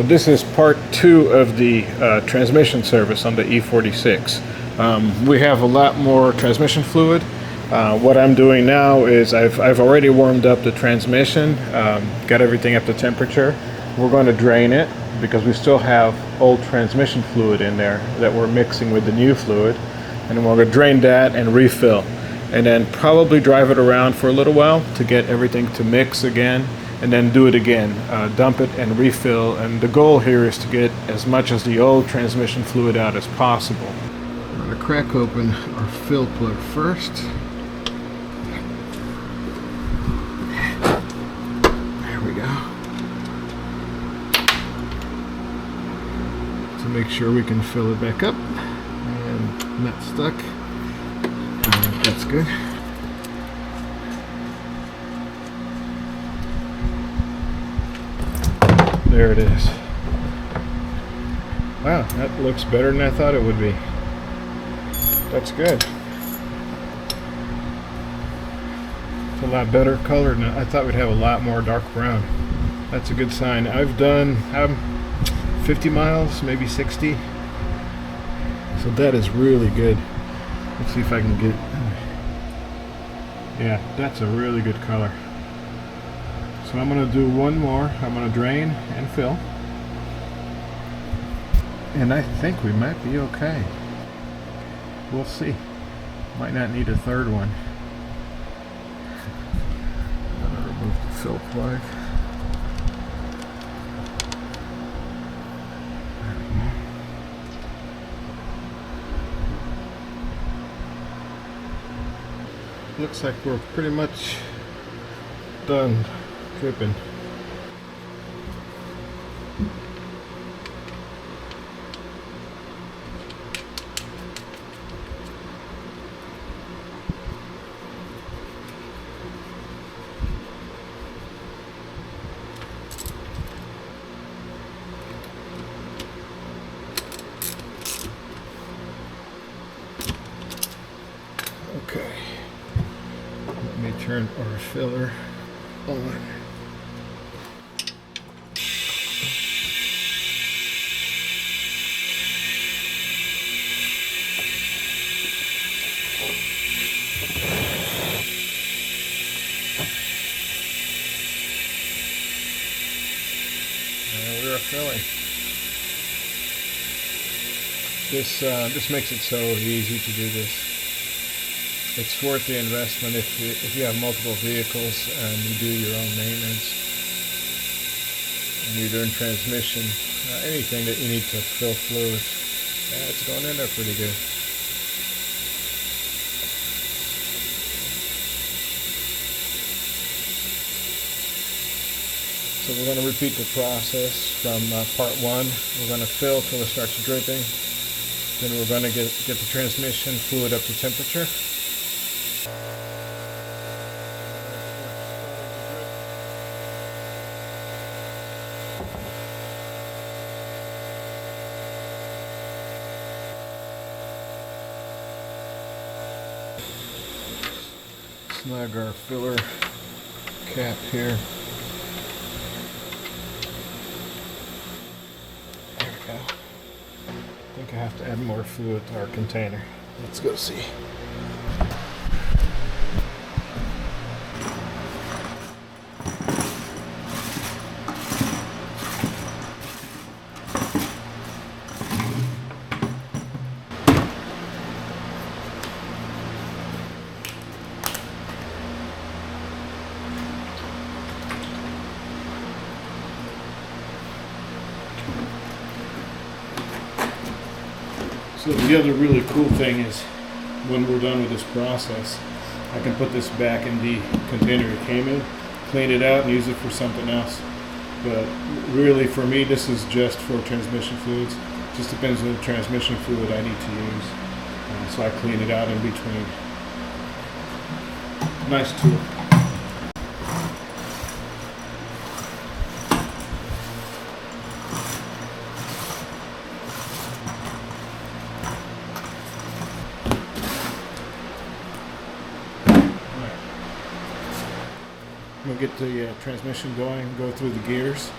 So this is part 2 of the transmission service on the E46. We have a lot more transmission fluid. What I'm doing now is I've already warmed up the transmission, got everything up to temperature. We're going to drain it because we still have old transmission fluid in there that we're mixing with the new fluid. And then we're going to drain that and refill. And then probably drive it around for a little while to get everything to mix again. And then do it again, dump it and refill. And the goal here is to get as much as the old transmission fluid out as possible. I'm going to crack open our fill plug first. There we go. To make sure we can fill it back up. And not stuck. That's good. There it is. Wow, that looks better than I thought it would be. That's good. It's a lot better colored than I thought we'd have a lot more dark brown. That's a good sign. I've done 50 miles, maybe 60. So that is really good. Let's see if I can get... Yeah, that's a really good color. So I'm going to do one more. I'm going to drain and fill. And I think we might be okay. We'll see. Might not need a third one. I'm going to remove the fill plug. Looks like we're pretty much done dripping. Okay. Let me turn our filler on. And we are filling. This makes it so easy to do this. It's worth the investment if you have multiple vehicles and you do your own maintenance and you're doing transmission, anything that you need to fill fluid. Yeah, it's going in there pretty good. So we're going to repeat the process from part 1. We're going to fill till it starts dripping. Then we're going to get the transmission fluid up to temperature. Snug our filler cap here. There we go. I think I have to add more fluid to our container. Let's go see. So the other really cool thing is when we're done with this process, I can put this back in the container it came in, clean it out and use it for something else. But really for me this is just for transmission fluids. It just depends on the transmission fluid I need to use. So I clean it out in between. Nice tool. We'll get the transmission going, go through the gears,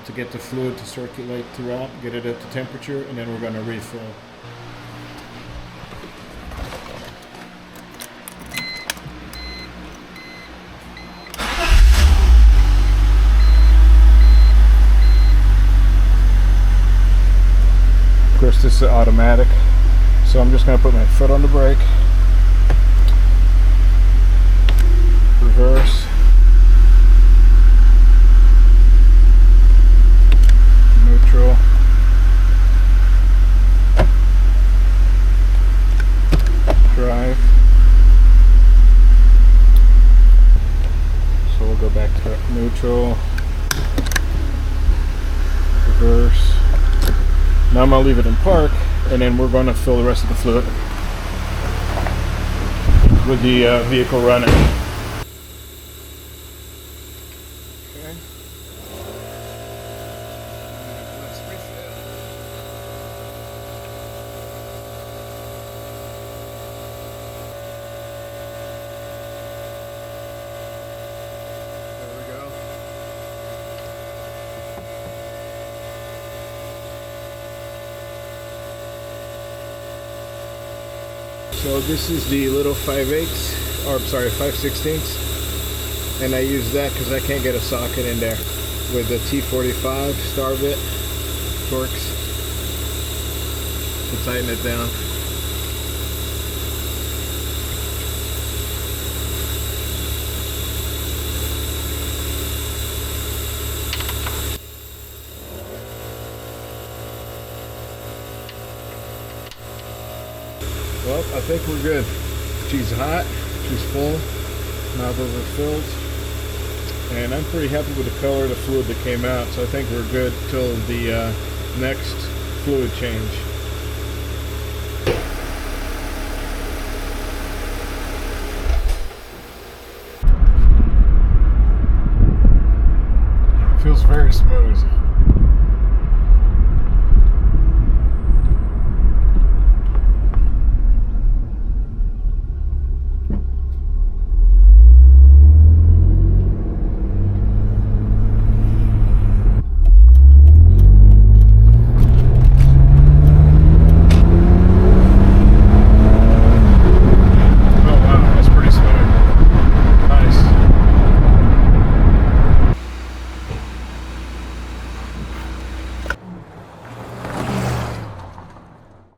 to get the fluid to circulate throughout, get it at the temperature, and then we're going to refill. Of course, this is automatic, so I'm just going to put my foot on the brake, reverse, neutral, drive. So we'll go back to neutral, reverse. Now I'm going to leave it in park, and then we're going to fill the rest of the fluid with the vehicle running. Okay. Let's refill. There we go. So this is the little 5/8, or sorry, 5/16, and I use that because I can't get a socket in there with the T45 star bit Torx to tighten it down. Well, I think we're good. She's hot, she's full, nozzles are filled, and I'm pretty happy with the color of the fluid that came out, so I think we're good till the next fluid change. Feels very smooth.